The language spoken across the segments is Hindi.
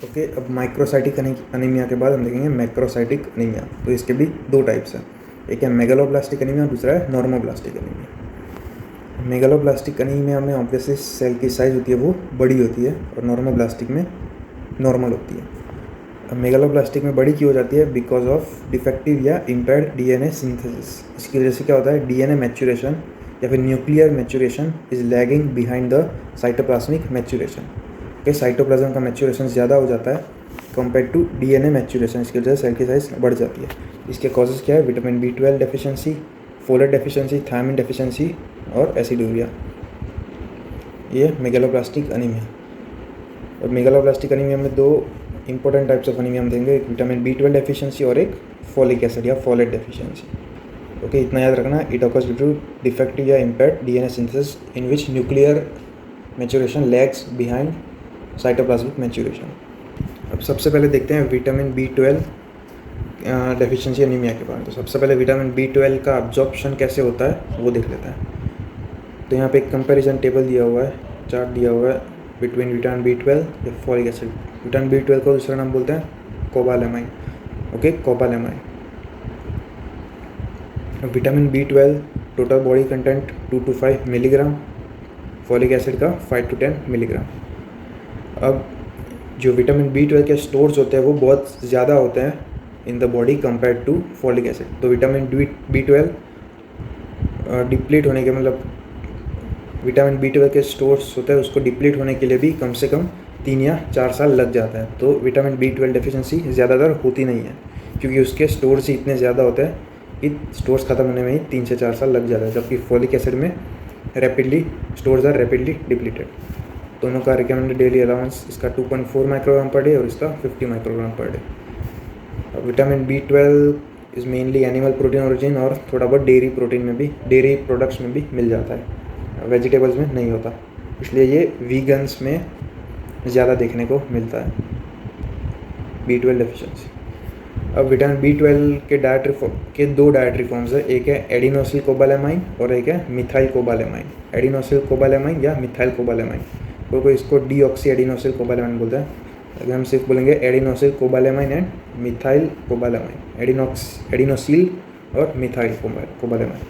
ओके, अब माइक्रोसाइटिक अनीमिया के बाद हम देखेंगे मैक्रोसाइटिक अनीमिया। तो इसके भी दो टाइप्स हैं, एक है मेगालोब्लास्टिक अनीमिया, दूसरा है नॉर्मोब्लास्टिक अनीमिया। मेगालोब्लास्टिक अनीमिया में ऑब्वियसली सेल की साइज़ होती है वो बड़ी होती है और नॉर्मोब्लास्टिक में नॉर्मल होती है। अब मेगालोब्लास्टिक में बड़ी क्यों हो जाती है? बिकॉज ऑफ डिफेक्टिव या इम्पेयर्ड डीएनए सिंथेसिस। इसकी वजह से क्या होता है, डीएनए मैच्योरेशन या फिर nuclear maturation is lagging behind the cytoplasmic maturation. Okay, cytoplasm का मैच्योरेशन ज़्यादा हो जाता है कंपेयर टू डीएनए मैच्योरेशन। इसकी वजह से सेल की साइज बढ़ जाती है। इसके कॉजेज़ क्या है? Vitamin B12 deficiency, folate deficiency, thiamine deficiency और एसिडूरिया। ये मेगालोब्लास्टिक अनीमिया। और मेगालोब्लास्टिक अनीमिया में दो इंपॉर्टेंट टाइप्स ऑफ अनीमिया हम देंगे, एक विटामिन B12 डेफिशिएंसी और एक फॉलिक एसिड या फोलेट डेफिशिएंसी। ओके, इतना याद रखना, it occurs due to defective या impaired DNA synthesis in which nuclear maturation lags behind cytoplasmic maturation. अब सबसे पहले देखते हैं विटामिन B12 डेफिशिएंसी अनीमिया के बारे में। तो सबसे पहले विटामिन B12 का अब्जॉर्प्शन कैसे होता है वो देख लेते हैं। तो यहाँ पे एक कंपैरिजन टेबल दिया हुआ है, चार्ट दिया हुआ है बिटवीन विटामिन B12 या फॉलिक एसिड। विटामिन B12 को दूसरा नाम बोलते हैं cobalamin. Okay, cobalamin. Vitamin B12 total body content 2 to 5 milligram, folic acid का 5 to 10 मिलीग्राम। अब जो विटामिन B12 के स्टोर्स होते हैं वो बहुत ज़्यादा होते हैं in the body compare to folic acid. तो विटामिन B12 डिप्लीट होने के मतलब विटामिन B12 के स्टोर्स होते हैं उसको डिप्लीट होने के लिए भी कम से कम 3 या 4 साल लग जाता है। तो विटामिन B12 डेफिशिएंसी ज़्यादातर होती नहीं है क्योंकि उसके स्टोर्स ही इतने ज़्यादा होते हैं कि स्टोर्स ख़त्म होने में ही 3 से 4 साल लग जाता है। जबकि फॉलिक एसिड में rapidly stores are rapidly depleted. दोनों का रिकमेंडेड डेली अलाउंस इसका 2.4 माइक्रोग्राम पर डे और इसका 50 microgram per day. Vitamin B12 is mainly animal protein origin और थोड़ा बहुत डेयरी प्रोटीन में भी, डेयरी प्रोडक्ट्स में भी मिल जाता है, वेजिटेबल्स में नहीं होता, इसलिए ये वीगन्स में ज़्यादा देखने को मिलता है B12 डेफिशिएंसी। अब विटामिन B12 के दो डायट्री फॉर्म्स है, एक है एडिनोसिल कोबालेमाइन और एक है मिथाइल कोबालेमाइन। एडिनोसिल कोबालेमाइन या मिथाइल कोबालेमाइन, कोई इसको डीऑक्सी एडिनोसिल कोबालेमाइन बोलता है। अगर हम सिर्फ बोलेंगे एडिनोसिल कोबालेमाइन एंड मिथाइल कोबालेमाइन, एडिनोसिल और मिथाइल कोबालेमाइन।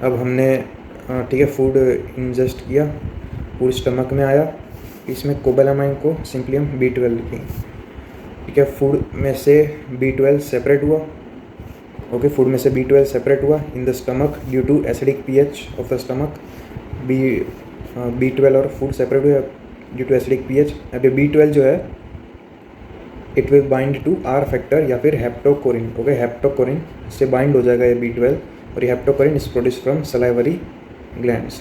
अब हमने ठीक है फूड इंजेस्ट किया, फूड स्टमक में आया, इसमें कोबालेमाइन को सिंपली हम B12 लिखेंगे। ठीक है, फूड में से B12 सेपरेट हुआ। ओके, फूड में से B12 सेपरेट हुआ in the stomach due to acidic pH of the stomach. B12 और फूड सेपरेट हुआ ड्यू टू एसिडिक pH। अभी B12 जो है it will bind to R factor या फिर हेप्टोकोरिन। ओके, हेप्टोकोरिन से बाइंड हो जाएगा ये B12 और ये haptocorrin is produce from salivary glands,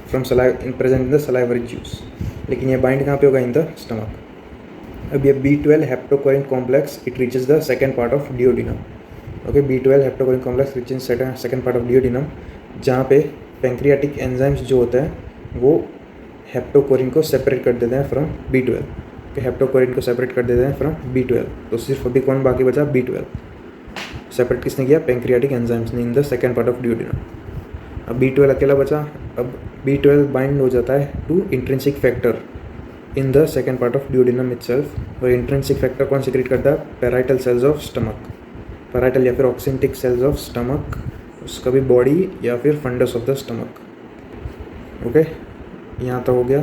from present in the salivary juice. लेकिन ये बाइंड कहाँ पे होगा? In the stomach. अब ये B12 haptocorrin complex it reaches the second part of duodenum. Okay, B12 haptocorrin complex reaches second part of duodenum, जहाँ पे पैंक्रियाटिक एंजाइम्स जो होते हैं वो हेप्टोकोरिन को सेपरेट कर देते हैं फ्रॉम B12। ओके, हेप्टोकोरिन को सेपरेट कर देते हैं फ्रॉम B12। तो सिर्फ अभी कौन बाकी बचा? B12 सेपरेट किसने किया? पैंक्रियाटिक एंजाइम्स ने in the second part of duodenum. अब B12 अकेला बचा। अब B12 बाइंड हो जाता है to intrinsic factor in the second part of duodenum itself. और इंट्रिंसिक फैक्टर कौन सीक्रेट करता है? Parietal cells of stomach, parietal या फिर ऑक्सिंटिक सेल्स ऑफ स्टमक, उसका भी बॉडी या फिर fundus of the stomach. Okay, यहाँ तक हो गया।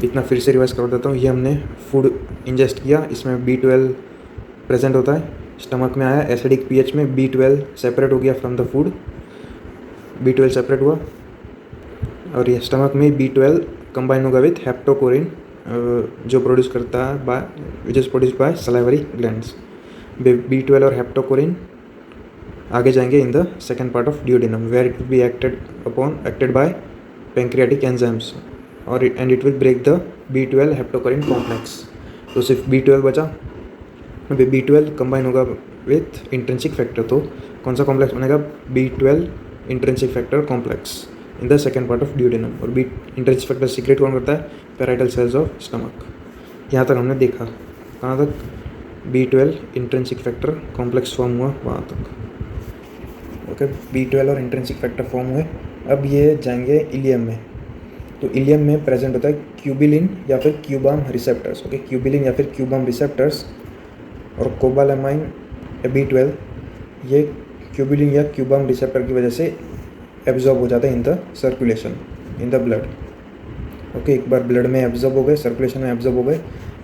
इतना फिर से रिवाइज कर देता हूँ। ये हमने फूड इंजेस्ट किया, इसमें B12 प्रेजेंट होता है, स्टमक में आया, एसिडिक pH में B12 सेपरेट हो गया from the food, B12 separate हुआ और ये स्टमक में B12 कंबाइन होगा विथ हेप्टोकोरिन जो प्रोड्यूस करता है which is produced by salivary glands. B12 और हेप्टोकोरिन आगे जाएंगे in the second part of duodenum where it will be acted by pancreatic enzymes और and it will break the B12 haptocorrin complex. तो सिर्फ B12 बचा। B12 कंबाइन होगा विथ इंट्रिंसिक फैक्टर, तो कौन सा कॉम्प्लेक्स बनेगा? B12 intrinsic factor complex in the second part of duodenum. और इंट्रिंसिक फैक्टर सीक्रेट कौन करता है? Parietal cells of stomach. यहाँ तक हमने देखा, कहाँ तक? B12 intrinsic factor complex form हुआ वहाँ तक। ओके, B12 और इंट्रिंसिक फैक्टर फॉर्म हुए। अब ये जाएंगे इलियम में। तो इलियम में प्रेजेंट होता है क्यूबिलिन या फिर क्यूबाम रिसेप्टर्स, ओके, क्यूबिलिन या फिर क्यूबाम रिसेप्टर्स। और कोबालामाइन या B12 ये क्यूबिलिन या क्यूबाम रिसेप्टर की वजह से एब्जॉर्ब हो जाता है in the circulation, in the blood, okay. एक बार ब्लड में एब्जॉर्ब हो गए, सर्कुलेशन में एब्जॉर्ब हो गए,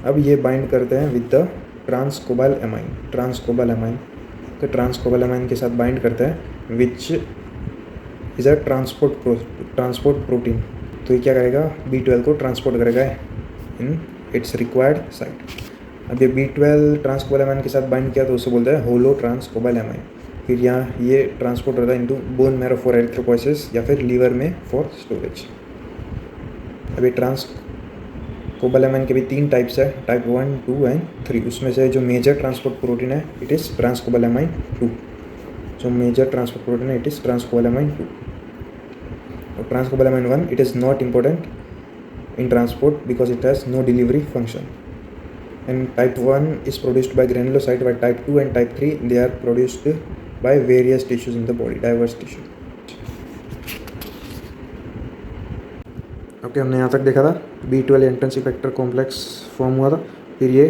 अब ये बाइंड करते हैं विद द ट्रांसकोबालामाइन, ट्रांसकोबालामाइन, तो ट्रांसकोबालामाइन के साथ बाइंड करते हैं which is a transport protein. तो ये क्या करेगा, B12 को ट्रांसपोर्ट करेगा इन इट्स रिक्वायर्ड साइट। अब ये B12 ट्रांसकोबालामाइन के साथ बाइंड किया तो उसे बोलते हैं होलो ट्रांसकोबालामाइन। फिर यहाँ ये ट्रांसपोर्ट होता है into bone marrow for erythropoiesis या फिर लीवर में फॉर स्टोरेज। अभी ट्रांसकोबालामाइन के भी 3 टाइप्स है, टाइप 1, 2 एंड 3। उसमें से जो मेजर ट्रांसपोर्ट प्रोटीन है इट इज़ ट्रांसकोबालामाइन 2। जो मेजर ट्रांसपोर्ट प्रोटीन है इट इज़ ट्रांसकोबालामाइन 2। और ट्रांसकोबालामाइन 1 it is not important in transport because it has no delivery function, and type 1 is produced by granulocyte, while type 2 and type 3 they are produced by various tissues in the body, diverse tissue। Okay, हमने यहाँ तक देखा था B12 entrance effector complex form हुआ था, फिर ये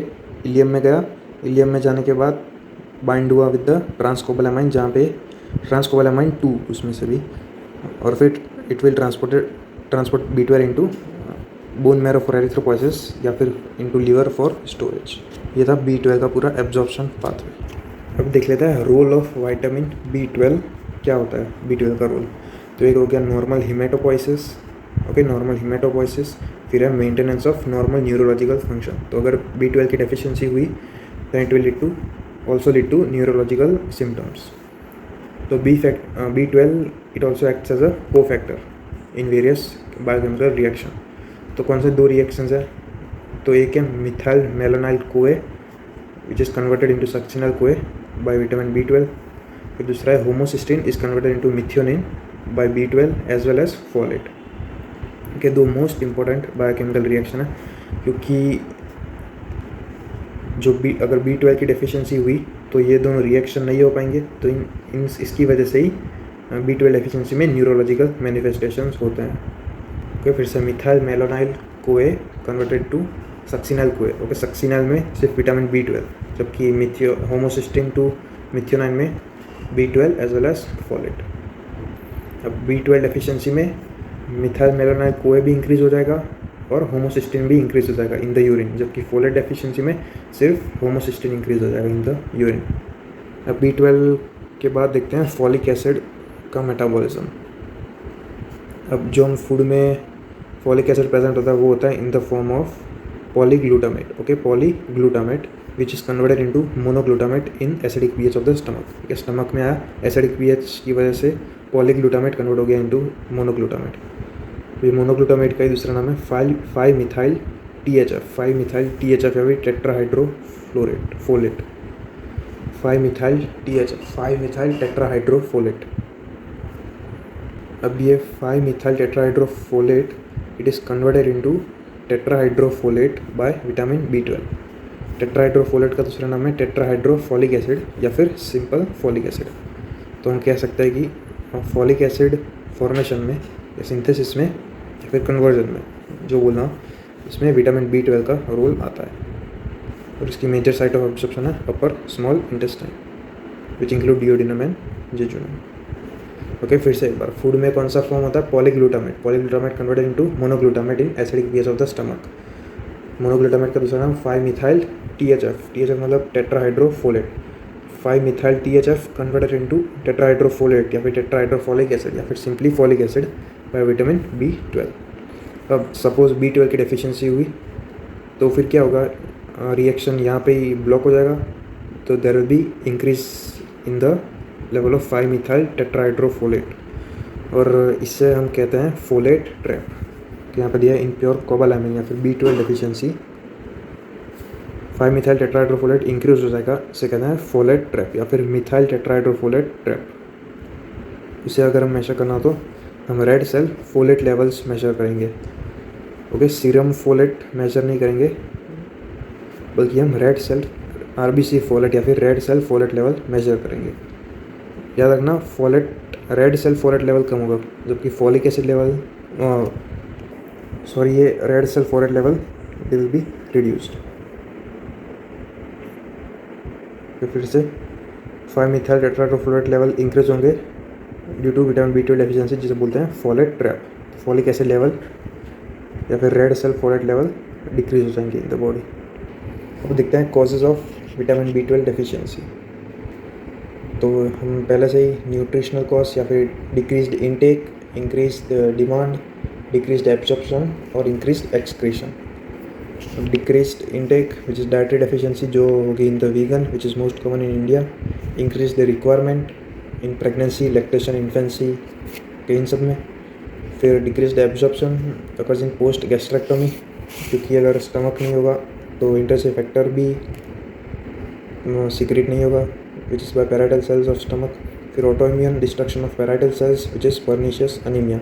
इलियम में गया, इलियम में जाने के बाद बाइंड हुआ विद द ट्रांसकोबालामाइन, जहाँ पे ट्रांसकोबालामाइन 2 उसमें से भी, और फिर it will transport B12 into bone marrow for erythropoiesis या फिर इनटू लीवर फॉर स्टोरेज। ये था B12 का पूरा एब्जॉर्प्शन पाथवे। अब देख लेते हैं रोल ऑफ विटामिन B12 क्या होता है, B12 का रोल। तो एक हो गया normal haematopoiesis, okay, normal haematopoiesis. फिर है maintenance of normal neurological function. तो अगर B12 की डेफिशिएंसी हुई तो it will also lead to neurological symptoms. तो B12 it also acts as a cofactor in various biochemical reaction. तो कौन से 2 रिएक्शंस है, तो एक है methyl malonyl CoA which is converted into succinyl CoA by vitamin B12। फिर दूसरा है homocysteine is converted into methionine by B12 as well as folate. के 2 मोस्ट इंपॉर्टेंट बायोकेमिकल रिएक्शन है, क्योंकि जो अगर B12 की डेफिशिएंसी हुई तो ये दोनों रिएक्शन नहीं हो पाएंगे। तो इसकी वजह से ही B12 डेफिशिएंसी में न्यूरोलॉजिकल मैनिफेस्टेशंस होते हैं। ओके, फिर से मिथाइल मेलानाइल कोए कन्वर्टेड टू सक्सिनल कोए, ओके, सक्सिनल में सिर्फ विटामिन B12, जबकि होमोसिस्टीन टू मिथियोनाइन में B12 as well as folate. अब B12 डेफिशिएंसी में मिथाइल मेलानाइल कोए भी इंक्रीज हो जाएगा और होमोसिस्टीन भी इंक्रीज हो जाएगा इन द यूरिन, जबकि फोलेट डेफिशिएंसी में सिर्फ होमोसिस्टीन इंक्रीज हो जाएगा इन द यूरिन। अब B12 के बाद देखते हैं फॉलिक एसिड का मेटाबॉलिज्म। अब जो हम फूड में फॉलिक एसिड प्रेजेंट होता है वो होता है in the form of polyglutamate, okay, polyglutamate which is converted into monoglutamate in acidic pH of the stomach. Stomach में आया एसिडिक पीएच की वजह से पॉलीग्लूटामेट कन्वर्ट हो गया इनटू मोनोग्लूटामेट। ये मोनोग्लूटामेट का ही दूसरा नाम है 5-मिथाइल THF, 5-मिथाइल THF या फिर tetrahydrofolate, five methyl THF, five methyl tetrahydrofolate. अब ये five methyl tetrahydrofolate it is converted into tetrahydrofolate by vitamin B12। Tetrahydrofolate का दूसरा नाम है टेट्राहाइड्रोफोलिक एसिड या फिर सिंपल फॉलिक एसिड। तो हम कह सकते हैं कि फॉलिक एसिड फॉर्मेशन में या सिंथेसिस में या फिर कन्वर्जन में, जो बोलना, इसमें विटामिन B12 का रोल आता है। और इसकी मेजर साइट ऑफ एब्जॉर्प्शन है upper small intestine which include duodenum and jejunum. Okay, फिर से एक बार, फूड में कौन सा फॉर्म होता है, polyglutamate, polyglutamate converted into monoglutamate in acidic pH of the stomach. Monoglutamate का दूसरा नाम 5-मिथाइल THF मतलब tetrahydrofolate, five methyl THF converted into tetrahydrofolate या फिर टेट्राहाइड्रोफोलिक एसिड या फिर simply folic acid by vitamin B12। अब सपोज B12 की डेफिशिएंसी हुई तो फिर क्या होगा, रिएक्शन यहाँ पे ही ब्लॉक हो जाएगा, तो there will be increase in the level of five methyl tetrahydrofolate, और इससे हम कहते हैं फोलेट ट्रैप। तो यहाँ पर दिया इम्प्योर कोबालामाइन या फिर B12 डेफिशिएंसी, 5-मिथाइल टेट्राहाइड्रोफोलेट इंक्रीज हो जाएगा, इसे कहते हैं फोलेट ट्रैप या फिर मिथाइल टेट्राहाइड्रोफोलेट ट्रैप। इसे अगर हम मेजर करना तो हम red cell folate levels measure करेंगे, ओके, सीरम फोलेट मेजर नहीं करेंगे, बल्कि हम रेड सेल RBC फोलेट या फिर red cell folate level measure करेंगे। याद रखना, folate red cell folate level कम होगा, जबकि फॉलिक एसिड लेवल सॉरी ये red cell folate level will be reduced. फिर से 5 मिथाइल टेट्राटोफोलेट लेवल इंक्रीज होंगे due to vitamin B12 deficiency, जिसे बोलते हैं folate trap. Folic acid level या फिर red cell folate level decrease हो जाएंगे इन द बॉडी। अब देखते हैं causes of vitamin B12 deficiency. तो हम पहले से ही न्यूट्रिशनल कॉज या फिर decreased intake, increased demand, decreased absorption और increased excretion. Decreased intake which is dietary deficiency जो होगी in the vegan which is most common in India. Increase the requirement in pregnancy, lactation, infancy के इन सब में। फिर decreased absorption occurs in post gastrectomy, क्योंकि अगर स्टमक नहीं होगा तो इंटरसेल फैक्टर भी सीक्रेट नहीं होगा which is by parietal cells of stomach. फिर autoimmune destruction of parietal cells which is pernicious anaemia,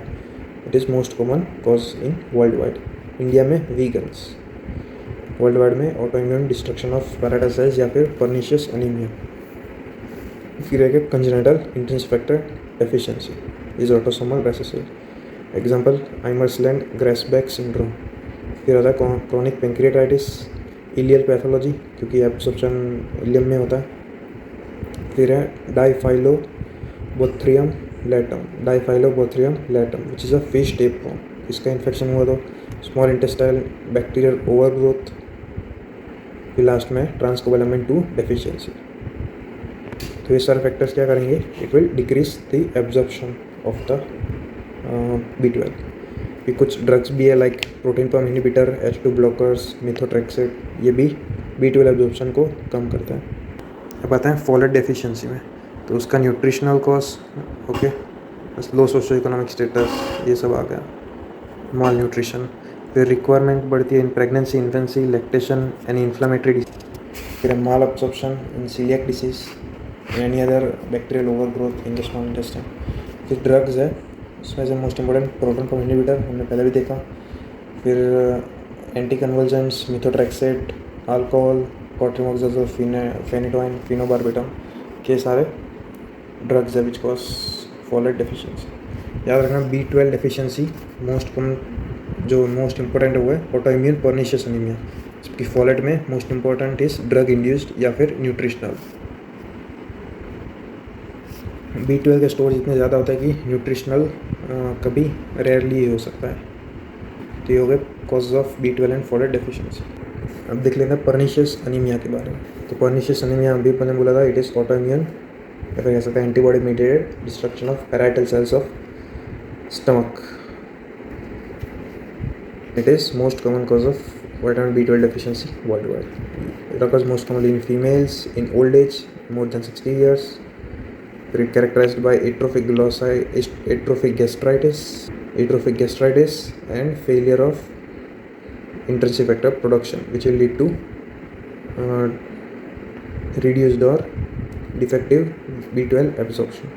it is most common cause in world wide. India में वीगन्स, वर्ल्ड वाइड में autoimmune destruction of parietal cells या फिर पर्निशियस अनीमिया। फिर है congenital intrinsic factor deficiency is autosomal recessive, example Imerslund Grasbeck syndrome. फिर आता है क्रॉनिक पेंक्रियाटाइटिस, इलियल पैथोलॉजी क्योंकि एब्सॉर्प्शन इलियम में होता है। फिर है Diphyllobothrium latum which is a fish tapeworm. इसका इन्फेक्शन हुआ तो स्मॉल इंटेस्टाइल बैक्टीरियल ओवरग्रोथ। फिर लास्ट में ट्रांसकोबालामिन 2 डेफिशिएंसी। तो ये सारे फैक्टर्स क्या करेंगे, it will decrease the absorption of the B12। ये कुछ ड्रग्स भी है like protein pump inhibitor, H2 blockers, methotrexate, ये भी B12 एब्जॉर्प्शन को कम करता है। अब आते हैं फोलेट डेफिशिएंसी में। तो उसका न्यूट्रिशनल कॉज ओके, बस लो सोशो इकोनॉमिक स्टेटस ये सब आ गया, माल न्यूट्रिशन। फिर रिक्वायरमेंट बढ़ती है in pregnancy, infancy, lactation and inflammatory disease. फिर malabsorption in coeliac disease, any other bacterial overgrowth in the small intestine. फिर ड्रग्स है, उसमें से most important proton pump inhibitor हमने पहले भी देखा। फिर anticonvulsants, methotrexate, alcohol, cotrimoxazole, phenytoin, phenobarbitone के सारे ड्रग्स है विच कॉज फोलेट डेफिशिएंसी। याद रखना B12 डेफिशिएंसी मोस्ट इंपॉर्टेंट हुआ है ऑटोइम्यून पर्निशियस अनीमिया, जबकि फोलेट में most important is drug induced या फिर न्यूट्रिशनल। B12 का स्टोरेज इतना ज़्यादा होता है कि न्यूट्रिशनल कभी रेयरली हो सकता है। तो ये हो गए causes of B12 and folate deficiency. अब देख लेते हैं पर्निशियस अनीमिया के बारे में। तो पर्निशियस अनीमिया अभी मैंने बोला था, इट इज़ ऑटोइम्यून या फिर कह सकते हैं antibody mediated destruction of parietal cells of stomach. It is most common cause of vitamin B12 deficiency worldwide. It occurs most commonly in females in old age, more than 60 years. It characterized by atrophic gastritis, and failure of intrinsic factor production, which will lead to reduced or defective B12 absorption.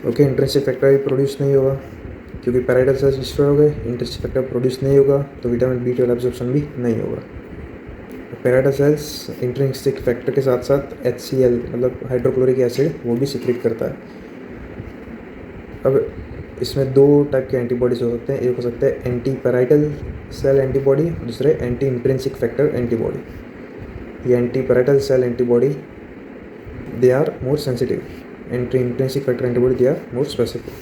Okay, intrinsic factor produce नहीं होगा क्योंकि पैराइटल सेल्स डिस्ट्रॉय हो गए, इंट्रिंसिक फैक्टर प्रोड्यूस नहीं होगा तो विटामिन B12 एब्जॉर्प्शन भी नहीं होगा। पैराइटल सेल्स इंट्रिंसिक फैक्टर के साथ साथ HCl मतलब हाइड्रोक्लोरिक एसिड वो भी सिक्रेट करता है। अब इसमें दो टाइप के एंटीबॉडीज हो सकते हैं, एक हो सकता है एंटी पैराइटल सेल एंटीबॉडी, दूसरे एंटी इंट्रिंसिक फैक्टर एंटीबॉडी। ये anti parietal cell antibody they are more sensitive, anti intrinsic factor antibody they are more specific.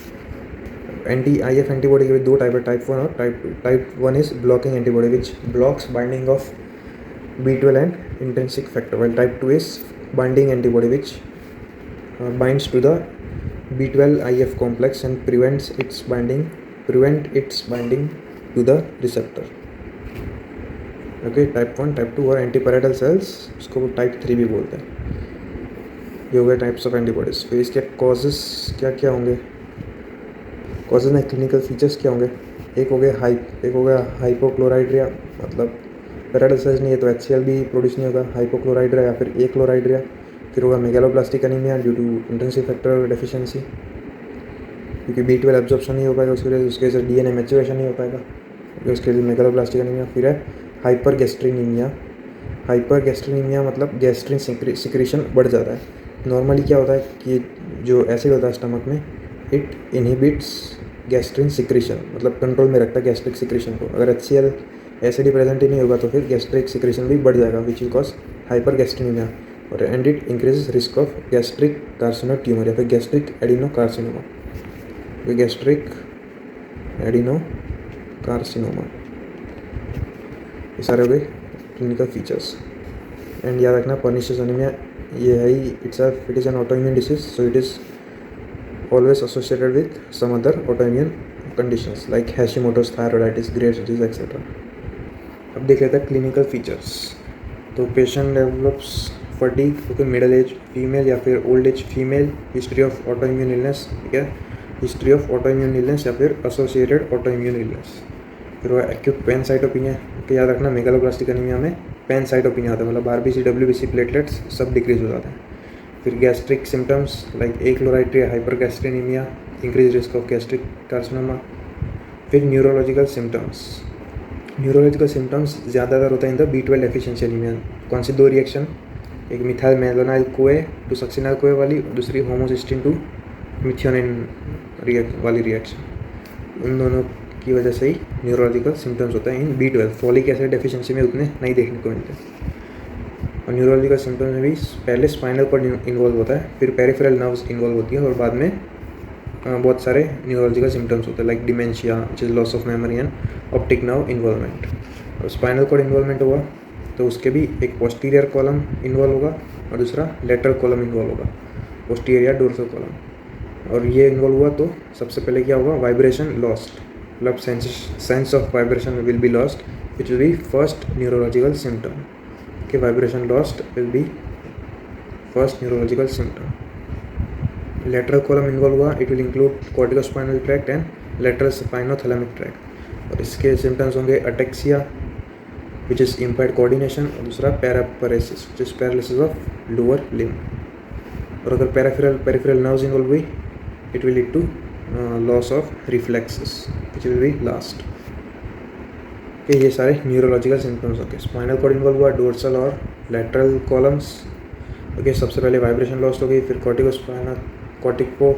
Anti IF antibody के भी दो टाइप है, टाइप 1 और type 2। Type 1 is blocking antibody which blocks binding of B12 and intrinsic factor, while type 2 is binding antibody which binds to the B12 IF complex and prevent its binding to the receptor. Okay, type 1, type 2 और एंटी पैराइटल सेल्स उसको टाइप 3 भी बोलते हैं। ये हो गए टाइप्स ऑफ एंटीबॉडीज। फिर इसके कॉजेस क्या क्या होंगे, कॉजेज में क्लिनिकल फीचर्स क्या होंगे। एक हो गया हाइपोक्लोराइड्रिया, मतलब पैराइटल सेल्स नहीं है तो HCl भी प्रोड्यूस नहीं होगा, हाइपोक्लोराइड्रिया या फिर एक्लोराइड्रिया। फिर होगा megaloblastic anaemia due to intrinsic factor deficiency, क्योंकि B12 एब्जॉर्प्शन नहीं हो पाएगा उसके वजह से DNA मैच्योरेशन नहीं हो पाएगा, उसके लिए मेगालोब्लास्टिक एनीमिया। फिर है हाइपरगैस्ट्रीनीमिया मतलब गैस्ट्रिन सिक्रीशन बढ़ जाता है। नॉर्मली क्या होता है कि जो एसिड होता है स्टमक में, इट इनहिबिट्स गैस्ट्रिन सिक्रीशन, मतलब कंट्रोल में रखता है गैस्ट्रिक सिक्रीशन को। अगर HCl एसिड प्रेजेंट ही नहीं होगा तो फिर गैस्ट्रिक सिक्रीशन भी बढ़ जाएगा, विच विल कॉज हाइपरगैस्ट्रीनिमिया, और and it increases risk of gastric कार्सिनो tumour या फिर gastric adeno carcinoma. Gastric adeno carcinoma, ये सारे हो गए क्लिनिकल फीचर्स। एंड याद रखना पर्निशियस एनीमिया ये है ही it is an autoimmune disease, so it is always associated with some other autoimmune conditions like Hashimoto's, thyroiditis, Graves disease etcetera. अब देख लेते हैं क्लिनिकल फीचर्स। तो patient develops fatigue, okay, middle age female या फिर old age female, history of autoimmune illness, ठीक है, हिस्ट्री ऑफ ऑटोइम्यून इलनेस या फिर एसोसिएटेड ऑटोइम्यून इलनेस। फिर वो एक्यूट पैनसाइटोपिनिया, ओके, याद रखना मेगालोब्लास्टिक एनीमिया में पैनसाइटोपिनिया होता है, मतलब RBC WBC प्लेटलेट्स सब डिक्रीज हो जाते हैं। फिर gastric symptoms like achlorhydria, hypergastrinaemia, increase risk of gastric carcinoma. फिर न्यूरोलॉजिकल सिम्टम्स, न्यूरोलॉजिकल सिम्टम्स ज़्यादातर होता है in the B12 deficiency anaemia. कौन सी 2 रिएक्शन, एक मिथाइल मेलोनाइल कोए टू सक्सिनाइल कोए वाली, और दूसरी होमोसिस्टीन टू मिथियोनिन वाली रिएक्शन। उन दोनों की वजह से ही न्यूरोलॉजिकल सिम्टम्स होता है इन B12। फॉलिक एसिड डेफिशिएंसी में उतने नहीं देखने को मिलते। और न्यूरोलॉजिकल सिम्टम्स में भी पहले स्पाइनल कॉर्ड इन्वॉल्व होता है, फिर पेरिफेरल नर्व्स इन्वॉल्व होती है, और बाद में बहुत सारे न्यूरोलॉजिकल सिम्टम्स होते हैं like dementia, which is loss of memory and optic nerve involvement. और स्पाइनल कॉर्ड इन्वॉल्वमेंट हुआ तो उसके भी एक पोस्टीरियर कॉलम इन्वॉल्व होगा और दूसरा लेटरल कॉलम इन्वॉल्व होगा, पोस्टीरियर या डोर्सल कॉलम। और ये इन्वॉल्व हुआ तो सबसे पहले क्या होगा, वाइब्रेशन लॉस्ट, मतलब sense of vibration will be lost, which will be first neurological symptom. कि vibration lost will be first neurological symptom. Lateral column involve हुआ, it will include corticospinal tract and lateral spinothalamic tract. और इसके सिम्टम्स होंगे ataxia which is impaired coordination, और दूसरा paraparesis which is paralysis of lower limb. और अगर पेरिफेरल नर्व्स इन्वॉल्व हुई, it will lead to loss of reflexes which will be lost. कि ये सारे न्यूरोलॉजिकल सिम्टम्स होते हैं। स्पाइनल कॉर्ड इन्वॉल्व हुआ, डोर्सल और लेटरल कॉलम्स, ओके, सबसे पहले वाइब्रेशन लॉस्ट हो गई, फिर cortico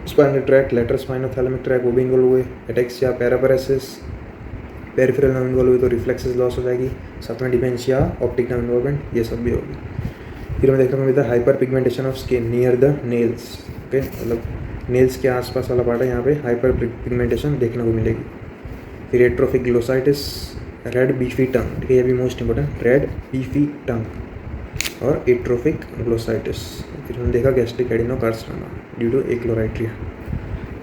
spinal tract, lateral spinothalamic tract वो भी इन्वॉल्व हुए, ataxia, paraparesis, peripheral nerve involve हुई तो रिफ्लेक्सेस लॉस हो जाएगी, साथ में डिमेंशिया, ऑप्टिक नर्व इन्वॉल्वमेंट, ये सब भी होगी। फिर हमें देखने को मिलता है hyper pigmentation of skin near the nails, okay, मतलब नेल्स के आसपास वाला पार्ट है, यहाँ पे हाइपर पिगमेंटेशन देखने को मिलेगी। फिर atrophic glossitis, red beefy tongue, ठीक है, ये भी most important, red beefy tongue और एट्रोफिक ग्लोसाइटिस। फिर हमने देखा gastric adenocarcinoma due to achlorhydria.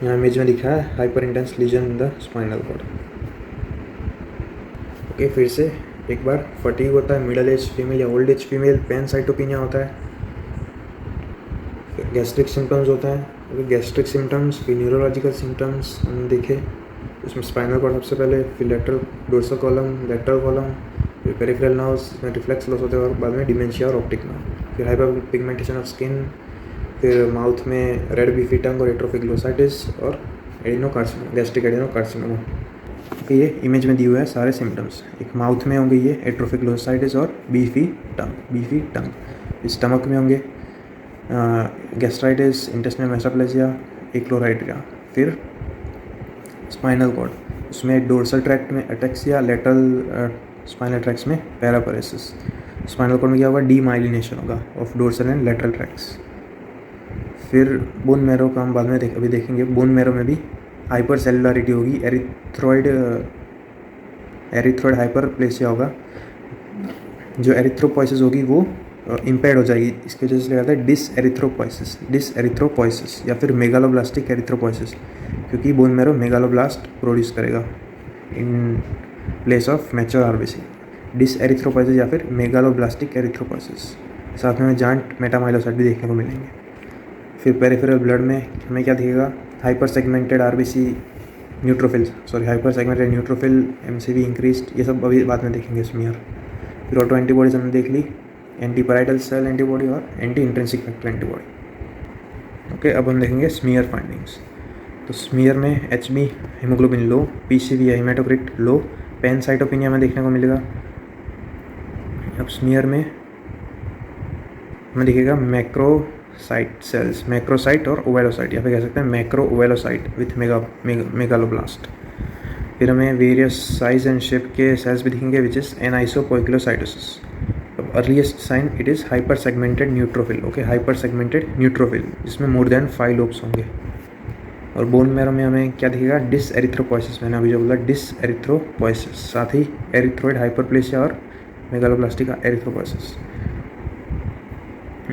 यहाँ इमेज में दिखा है hyperintense lesion in the spinal cord. Okay, फिर से एक बार फटीग होता है मिडिल एज फीमेल या ओल्ड एज फीमेल, पैनसाइटोपिनिया होता है, फिर गैस्ट्रिक सिम्टम्स होता है, गैस्ट्रिक सिम्टम्स, फिर न्यूरोलॉजिकल सिम्टम्स हमने देखे, इसमें स्पाइनल कॉर्ड सबसे पहले, फिर lateral dorsal column, lateral column, फिर पेरिफेरल नर्व्स, इसमें रिफ्लेक्स लॉस होते हैं, और बाद में डिमेंशिया और ऑप्टिक नर्व, फिर हाइपर पिगमेंटेशन ऑफ स्किन, फिर माउथ में रेड बीफी टंग और एट्रोफिक ग्लोसाइटिस और एडिनोकार्सिनोमा, गैस्ट्रिक एडिनोकार्सिनोमा। ये इमेज में दिए हुए हैं सारे सिम्टम्स। एक माउथ में होंगे ये एट्रोफिक ग्लोसाइटिस और बीफी टंग। स्टमक में होंगे गैस्ट्राइटिस, इंटेस्टिनल मेटाप्लेजिया, एक्लोराइट्रिया। फिर स्पाइनल कॉर्ड, उसमें डोर्सल ट्रैक्ट में अटेक्सिया, लेटरल स्पाइनल ट्रैक्ट्स में पैरापरेसिस। स्पाइनल कॉर्ड में क्या होगा, डीमाइलिनेशन होगा of dorsal and lateral tracts. फिर बोन मैरो का हम बाद में अभी देखेंगे। बोन मैरो में भी हाइपर सेलुलरिटी होगी, एरिथ्रॉइड हाइपरप्लेसिया होगा, जो एरिथ्रोपोइसिस होगी वो इम्पेयर्ड हो जाएगी। इसकी वजह से क्या होता है डिसएरिथ्रोपोइसिस या फिर मेगालोब्लास्टिक एरिथ्रोपोइसिस, क्योंकि बोन मैरो मेगालोब्लास्ट प्रोड्यूस करेगा in place of mature RBC. Dyserythropoiesis या फिर मेगालोब्लास्टिक एरिथ्रोपोइसिस। साथ में जांट मेटामाइलोसाइट भी देखने को मिलेंगे। फिर पेरिफेरल ब्लड में हमें क्या दिखेगा, hyper segmented RBC hyper segmented neutrophil, MCV increased, ये सब अभी बाद में देखेंगे स्मीयर। फिर ऑटो एंटीबॉडीज हमने देख ली, एंटीपैराइटल सेल एंटीबॉडी और anti intrinsic factor antibody. Okay, अब हम देखेंगे स्मीयर फाइंडिंग्स। तो स्मीयर में HB हीमोग्लोबिन लो, PCV या हेमाटोक्रिट लो, पैनसाइटोपिनिया में देखने को मिलेगा। अब स्मीयर में हमें दिखेगा मैक्रो साइट सेल्स, मैक्रोसाइट और ओवेलोसाइट, या फिर कह सकते हैं मैक्रो ओवेलोसाइट विथ मेगालोब्लास्ट। फिर हमें वेरियस साइज एंड शेप के सेल्स भी दिखेंगे which is anisopoikilocytosis. Earliest sign it is hyper segmented neutrophil, okay, hyper segmented neutrophil जिसमें मोर देन 5 लोब्स होंगे। और बोन मैरो में हमें क्या दिखेगा, डिस एरिथ्रोपोइसिस, मैंने अभी जो बोला डिस एरिथ्रोपोइसिस, साथ ही एरिथ्रोइड हाइपरप्लेसिया और megaloblastic erythropoiesis.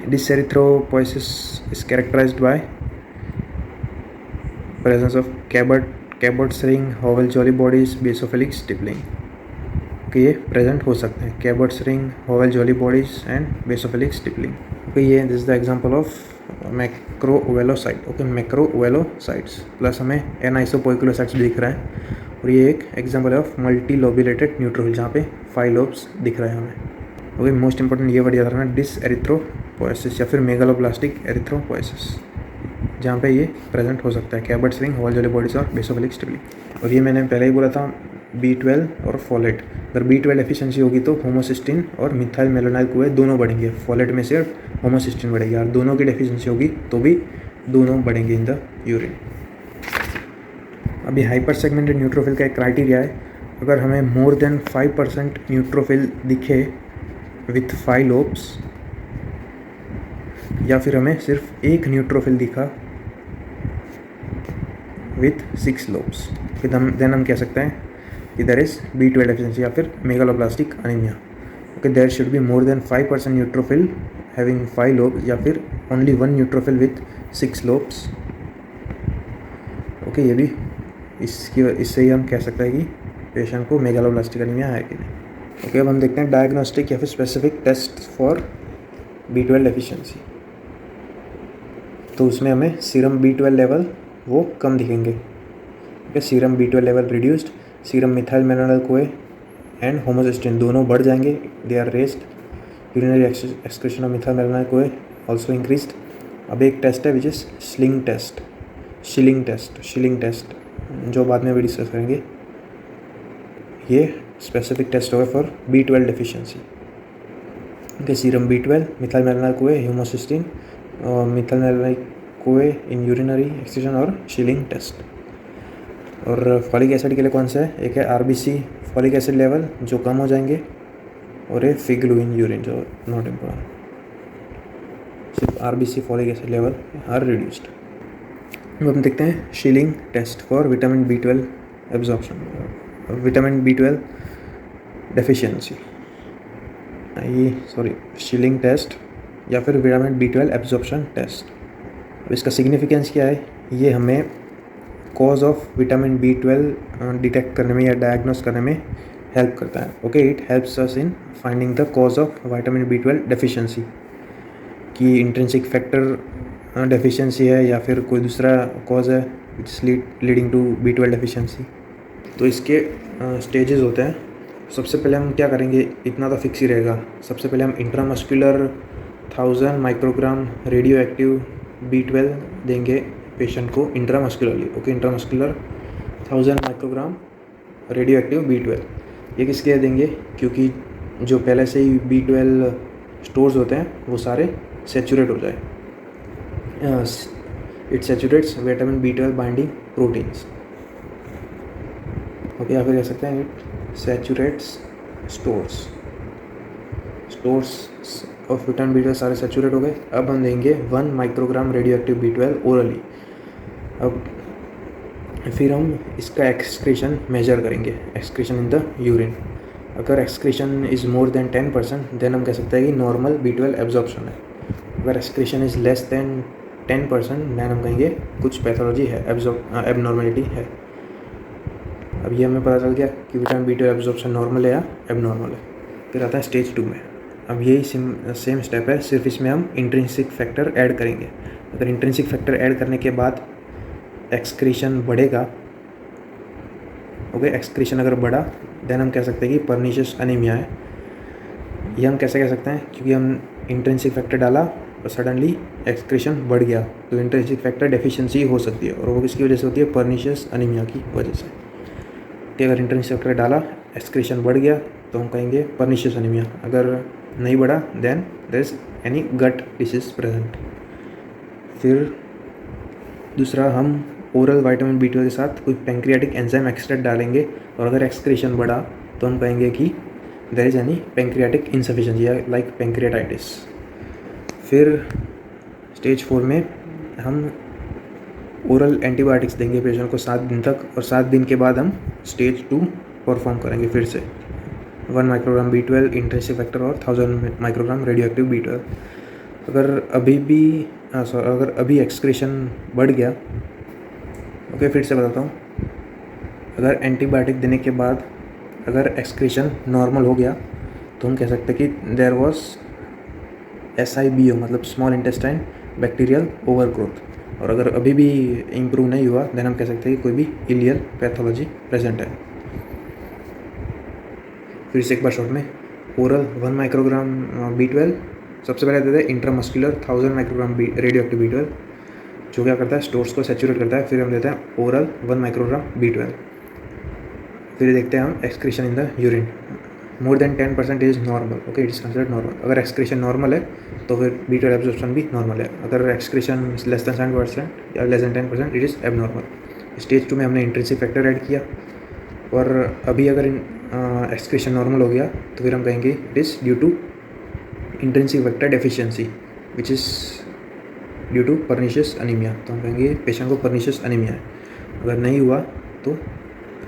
This erythropoiesis is characterized by presence of Cabot's ring, Howell Jolly bodies, basophilic stippling। Okay, ये प्रेजेंट हो सकते हैं, Cabot's ring, Howell Jolly bodies and basophilic stippling। Okay, ये this is the example of macroovalocyte. Okay, macroovalocytes plus हमें एनाइसोपोइक्लोसाइट्स भी दिख रहा है, और ये एक एग्जांपल है ऑफ मल्टी लोबुलेटेड न्यूट्रोफिल जहाँ पे 5 लोब्स दिख रहे हैं हमें। ओके, मोस्ट इंपॉर्टेंट ये वर्ड याद रखना, डिस एरिथ्रोपोइसिस या फिर मेगालोब्लास्टिक एरिथ्रोपोइसिस, जहाँ पे ये प्रेजेंट हो सकता है, कैबर्ट्स रिंग, हॉल जॉली बॉडीज और बेसोफिलिक स्टिपलिंग। और ये मैंने पहले ही बोला था B12 और फोलेट, अगर B12 एफिशिएंसी होगी तो होमोसिस्टिन और मिथाइल मेलोनाइल कुएँ दोनों बढ़ेंगे, फोलेट में सिर्फ होमोसिस्टिन बढ़ेगी, और दोनों की डेफिशिएंसी होगी तो भी दोनों बढ़ेंगे इन द यूरिन। अभी हाइपर सेगमेंटेड न्यूट्रोफिल का एक क्राइटेरिया है, अगर हमें मोर देन 5% न्यूट्रोफिल दिखे विथ 5 लोब्स, या फिर हमें सिर्फ एक न्यूट्रोफिल दिखा विथ 6 लोब्स, फिर देन हम कह सकते हैं कि देयर इज B12 डेफिशिएंसी या फिर megaloblastic anaemia. Okay, there should be more than 5% neutrophil having 5 lobes, या फिर only 1 neutrophil with 6 lobes. Okay, ये भी इससे ही हम कह सकते हैं कि पेशेंट को मेगालोब्लास्टिक अनीमिया है कि नहीं। ओके, अब हम देखते हैं डायग्नोस्टिक या फिर specific test for B12 deficiency. तो उसमें हमें सीरम B12 लेवल वो कम दिखेंगे। Okay, serum B12 level reduced, serum methyl malonyl CoA and homocysteine दोनों बढ़ जाएंगे, they are raised. Urinary excretion of methyl malonyl CoA also increased. अब एक टेस्ट है विच इज़ शिलिंग टेस्ट, जो बाद में भी डिस्कस करेंगे। ये स्पेसिफिक टेस्ट होगा for B12 deficiency. Okay, serum B12, methyl malonyl CoA, homocysteine, methyl malonyl CoA in urinary excretion और शिलिंग टेस्ट। और फॉलिक एसिड के लिए कौन सा है, एक है RBC फॉलिक एसिड लेवल जो कम हो जाएंगे, और एक फिगलू इन यूरिन जो नॉट इम्पोर्टेंट, सिर्फ RBC folic acid level are reduced. अब हम देखते हैं Schilling test for vitamin B12 absorption, vitamin B12 deficiency, Schilling test या फिर विटामिन B12 एब्जॉर्प्शन टेस्ट। अब इसका सिग्निफिकेंस क्या है, ये हमें cause of vitamin B12 detect करने में या डायग्नोस करने में हेल्प करता है। Okay, it helps us in finding the cause of vitamin B12 deficiency, कि इंट्रिंसिक फैक्टर डेफिशिएंसी है या फिर कोई दूसरा कॉज है which is leading to B12 deficiency. तो इसके स्टेजेस होते हैं। सबसे पहले हम क्या करेंगे, इतना तो फिक्स ही रहेगा, सबसे पहले हम intramuscular 1000 microgram radio active B12 देंगे पेशेंट को intramuscularly. Okay, intramuscular 1000 microgram radio active B12 ये किसके देंगे, क्योंकि जो पहले से ही B12 स्टोर्स होते हैं वो सारे सेचुरेट हो जाए, it saturates vitamin B12 binding proteins. Okay, या फिर कह सकते हैं it saturates stores of vitamin B12 सारे सैचुरेट हो गए। अब हम देंगे 1 microgram radio active B12 orally. अब फिर हम इसका एक्सक्रीशन मेजर करेंगे, एक्सक्रीशन इन द यूरिन। अगर excretion is more than 10% then हम कह सकते हैं कि नॉर्मल B12 एब्जॉर्प्शन है। अगर excretion is less than 10% then हम कहेंगे कुछ पैथोलॉजी है, एबनॉर्मेलिटी है। अब ये हमें पता चल गया कि विटामिन B12 एब्जॉर्प्शन नॉर्मल है या एबनॉर्मल है। फिर आता है स्टेज 2 में। अब यही सेम स्टेप है, सिर्फ इसमें हम इंट्रिंसिक फैक्टर ऐड करेंगे। अगर इंट्रिंसिक फैक्टर ऐड करने के बाद एक्सक्रीशन बढ़ेगा, ओके, एक्सक्रीशन अगर बढ़ा देन हम कह सकते हैं कि परनीशियस अनीमिया है। ये हम कैसे कह सकते हैं, क्योंकि हम इंट्रिंसिक फैक्टर डाला और सडनली एक्सक्रीशन बढ़ गया, तो इंट्रिंसिक फैक्टर डेफिशिएंसी हो सकती है, और वो किसकी वजह से होती है, परनीशियस अनीमिया की वजह से। कि अगर इंट्रिंसिक फैक्टर डाला, एक्सक्रीशन बढ़ गया, तो हम कहेंगे परनीशियस अनीमिया। अगर नहीं बढ़ा then there is any gut disease present. फिर दूसरा, हम ओरल विटामिन B12 के साथ कोई पैंक्रियाटिक एंजाइम एक्सट्रैक्ट डालेंगे, और अगर एक्सक्रीशन बढ़ा तो हम कहेंगे कि there is any pancreatic insufficiency या लाइक पैंक्रियाटाइटिस। फिर स्टेज 4 में हम ओरल एंटीबायोटिक्स देंगे पेशेंट को 7 दिन तक, और 7 दिन के बाद हम स्टेज 2 परफॉर्म करेंगे फिर से। 1 माइक्रोग्राम B12 इंट्रेंसिक फैक्टर और 1000 माइक्रोग्राम रेडियोएक्टिव B12। अगर अभी एक्सक्रीशन बढ़ गया, ओके फिर से बताता हूँ, अगर एंटीबायोटिक देने के बाद अगर एक्सक्रीशन नॉर्मल हो गया तो हम कह सकते हैं कि देयर वाज SIBO, मतलब स्मॉल इंटेस्टाइन बैक्टीरियल ओवरग्रोथ। और अगर अभी भी इम्प्रूव नहीं हुआ देन हम कह सकते हैं कि कोई भी इलियल पैथोलॉजी प्रेजेंट है। फिर से एक बार शॉर्ट में, ओरल 1 माइक्रोग्राम B12 सबसे पहले देते हैं इंट्रामस्कुलर 1000 माइक्रोग्राम रेडियोएक्टिव B12, जो क्या करता है स्टोर्स को सैचुरेट करता है। फिर हम देते हैं ओरल 1 माइक्रोग्राम B12। फिर देखते हैं हम excretion in the urine, more than 10% is normal, okay it is considered normal. अगर एक्सक्रीशन नॉर्मल है तो फिर B12 एब्जॉर्प्शन भी नॉर्मल है। अगर एक्सक्रीशन लेस देन 7% या less than 10% it is abnormal. Stage 2 में हमने इंट्रिंसिक फैक्टर ऐड किया, और अभी अगर एक्सक्रीशन नॉर्मल हो गया तो फिर हम कहेंगे it is due to intrinsic factor deficiency which is due to pernicious anaemia. तो हम कहेंगे पेशेंट को पर्निशियस अनीमिया है। अगर नहीं हुआ तो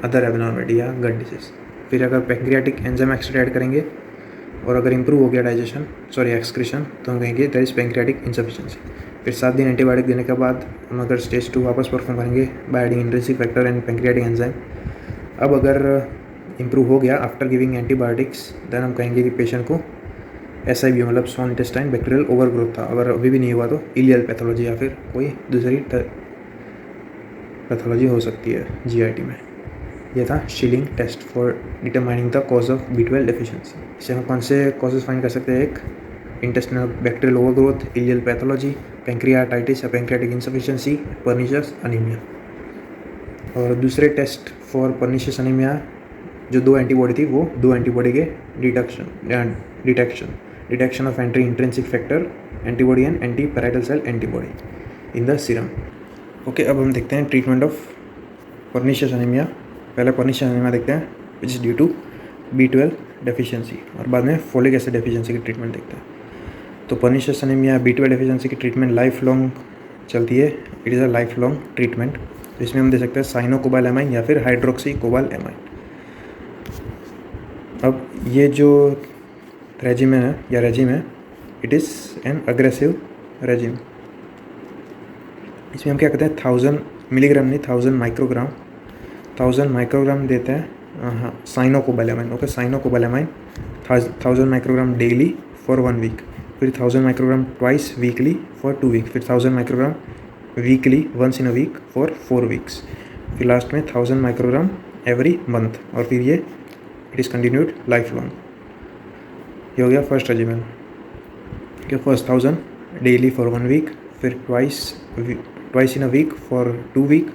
अदर एबनॉर्मलिटी या गट डिसीज। फिर अगर पैंक्रियाटिक एंजाइम एक्सट्रैक्ट ऐड करेंगे और अगर इंप्रूव हो गया एक्सक्रीशन, तो हम कहेंगे देयर इज पैंक्रियाटिक इनसफिशिएंसी। फिर 7 दिन एंटीबायोटिक देने के बाद हम अगर स्टेज 2 वापस परफॉर्म करेंगे by adding intrinsic factor and pancreatic enzyme. अब अगर इंप्रूव हो गया आफ्टर गिविंग एंटीबायोटिक्स देन हम कहेंगे कि पेशेंट को SIBO, मतलब स्मॉल इंटेस्टाइन बैक्टीरियल ओवरग्रोथ था। अगर अभी भी नहीं हुआ तो इलियल पैथोलॉजी या फिर कोई दूसरी पैथोलॉजी हो सकती है GIT में। यह था Schilling test for determining the cause of B12 deficiency. इससे हम कौन से कॉजेज फाइंड कर सकते हैं? एक, intestinal bacterial overgrowth, ileal pathology, pancreatitis या पैंक्रियाटिक इनसफिशिएंसी, पर्निशियस अनीमिया। और दूसरे टेस्ट फॉर पर्निशियस अनीमिया जो 2 एंटीबॉडी थी, वो 2 एंटीबॉडी के detection of anti intrinsic factor antibody and anti parietal cell antibody in the serum. Okay, अब हम देखते हैं ट्रीटमेंट ऑफ पर्निशियस अनीमिया। पहले पर्निशियस अनीमिया देखते हैं which is due to B12 deficiency, और बाद में फोलिक एसिड डेफिशिएंसी की ट्रीटमेंट देखते हैं। तो पर्निशियस अनीमिया B12 डेफिशिएंसी की ट्रीटमेंट लाइफ लॉन्ग चलती है, it is a life long treatment. तो इसमें हम दे सकते हैं साइनोकोबालामाइन या फिर हाइड्रोक्सीकोबालामाइन। अब ये जो रेजिम है it is an aggressive regime. इसमें हम क्या करते हैं 1000 मिलीग्राम नहीं 1000 माइक्रोग्राम देते हैं cyanocobalamin. Okay, cyanocobalamin 1000 microgram daily for 1 week, फिर 1000 microgram twice weekly for 2 week, फिर 1000 microgram weekly once in a week for 4 weeks, फिर लास्ट में 1000 माइक्रोग्राम एवरी मंथ, और फिर ये it is continued life long. ये हो गया फर्स्ट रेजिमेंट कि फर्स्ट 1000 डेली फॉर 1 वीक, फिर twice in a week for 2 week,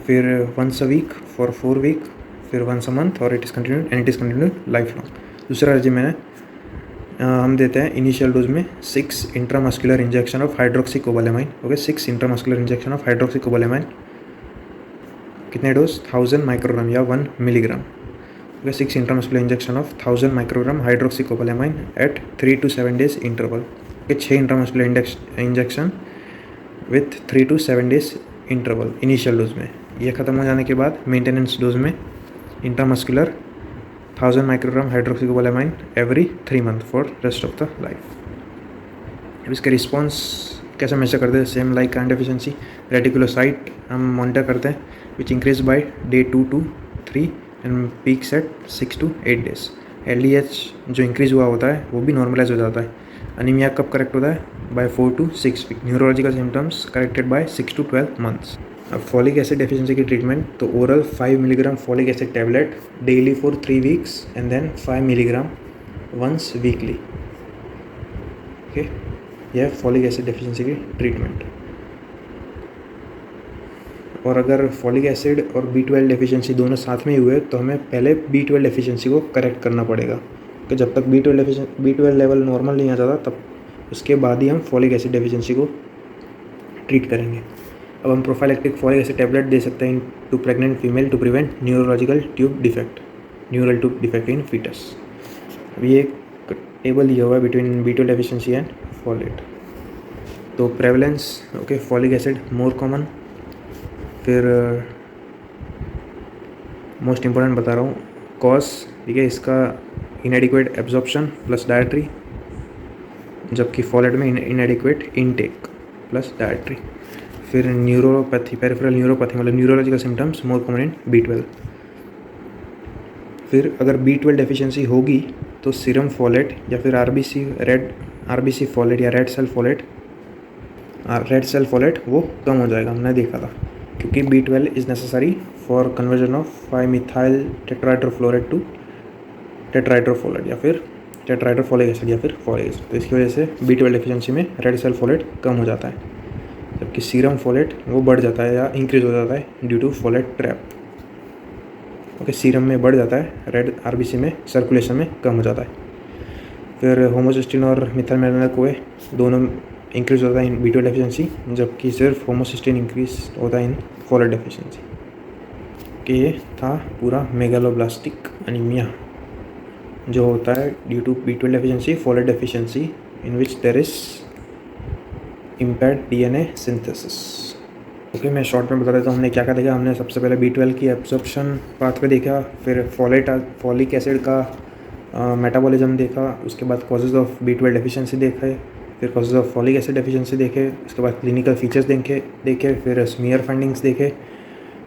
फिर once a week for 4 week, फिर वंस अ मंथ, और it is continued life long. दूसरा रेजिमेंट है हम देते हैं इनिशियल डोज में 6 intramuscular injection of hydroxocobalamin. Okay, 6 intramuscular injection of hydroxocobalamin. कितने डोज? 1000 माइक्रोग्राम या 1 milligram. Okay, 6 intramuscular injection of 1000 microgram hydroxocobalamin at 3 to 7 days interval. Okay, 6 intramuscular injection with 3 to 7 days interval initial dose में। ये ख़त्म हो जाने के बाद मेंटेनेंस डोज में intramuscular 1000 microgram hydroxocobalamin every 3 months for rest of the life. अब इसके रिस्पॉन्स कैसे मेजर करते हैं? Same like iron deficiency, reticulocyte हम मॉनिटर करते हैं which increase by day 2 to 3 and peaks at 6 to 8 days। LDH जो इंक्रीज हुआ होता है वो भी नॉर्मलाइज हो जाता है। अनीमिया कब करेक्ट होता है? By 4 to 6 weeks। Neurological symptoms corrected by 6 to 12 months। अब फॉलिक एसिड डेफिशिएंसी की ट्रीटमेंट, तो oral 5 milligram folic acid tablet daily for 3 weeks and then 5 milligram once weekly. Okay, यह फॉलिक एसिड डेफिशिएंसी की ट्रीटमेंट। और अगर फॉलिक एसिड और B12 डेफिशिएंसी दोनों साथ में ही हुए तो हमें पहले B12 डेफिशिएंसी को करेक्ट करना पड़ेगा, कि जब तक B12 लेवल नॉर्मल नहीं आ जाता तब उसके बाद ही हम फॉलिक एसिड डेफिशिएंसी को ट्रीट करेंगे। अब हम प्रोफाइलैक्टिक फॉलिक एसिड टैबलेट दे सकते हैं to pregnant female to prevent neurological tube defect, neural tube defect in foetus. अब ये एक टेबल दिया हुआ है between B12 deficiency and folate. तो prevalence, okay, folic acid more common. फिर मोस्ट इम्पोर्टेंट बता रहा हूँ, कॉज, ठीक है, इसका इनएडिक्वेट एब्जॉर्प्शन प्लस डायट्री, जबकि फॉलेट में इनएडिक्वेट इनटेक प्लस डायट्री। फिर न्यूरोपैथी, पेरिफेरल न्यूरोपैथी मतलब neurological symptoms more common in B12। फिर अगर B12 डेफिशिएंसी होगी तो सीरम फॉलेट या फिर आरबीसी फॉलेट या रेड सेल फॉलेट वो कम हो जाएगा, हमने देखा था, क्योंकि B12 is necessary for conversion of 5-methyl tetrahydrofolate to tetrahydrofolate या फिर टेट्राहाइड्रोफोलिक एसिड या फिर फॉलिक एसिड। तो इसकी वजह से B12 डेफिशिएंसी में रेड सेल फॉलेट कम हो जाता है, जबकि सीरम फॉलेट वो बढ़ जाता है या इंक्रीज हो जाता है due to folate trap. Okay, serum में बढ़ जाता है, रेड आरबीसी में सर्कुलेशन में कम हो जाता है। फिर होमोसिस्टिन और मिथाइलमेलानाइल कोए दोनों इंक्रीज होता है इन B12 डेफिशिएंसी, जबकि सिर्फ होमोसिस्टिन इंक्रीज होता है इन फॉलेट डेफिशिएंसी। कि ये था पूरा मेगालोब्लास्टिक एनीमिया जो होता है due to B12 deficiency, folate deficiency, in which there is impaired DNA synthesis. Okay, मैं शॉर्ट में बता देता हूँ हमने क्या क्या देखा। हमने सबसे पहले B12 की एब्जॉर्प्शन पाथवे देखा, फिर फॉलिक एसिड का मेटाबॉलिज्म देखा, उसके बाद कॉजेज ऑफ B12 डेफिशिएंसी देखे, फिर causes of folic acid deficiency देखे, उसके बाद क्लिनिकल फीचर्स देखे, फिर स्मीयर फाइंडिंग्स देखे,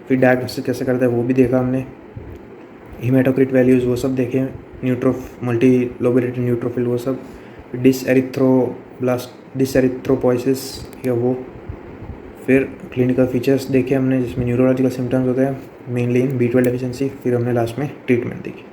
फिर डायग्नोस्टिस कैसे करता है वो भी देखा हमने, हीमेटोक्रिट वैल्यूज़ वो सब देखे, मल्टी लोबुलेटेड न्यूट्रोफिल वो सब, डिसएरिथ्रोपोइसिस या वो, फिर क्लिनिकल फीचर्स देखे हमने जिसमें न्यूरोलॉजिकल सिम्टम्स होते हैं मेनली इन B12 डेफिशिएंसी, फिर हमने लास्ट में ट्रीटमेंट देखी।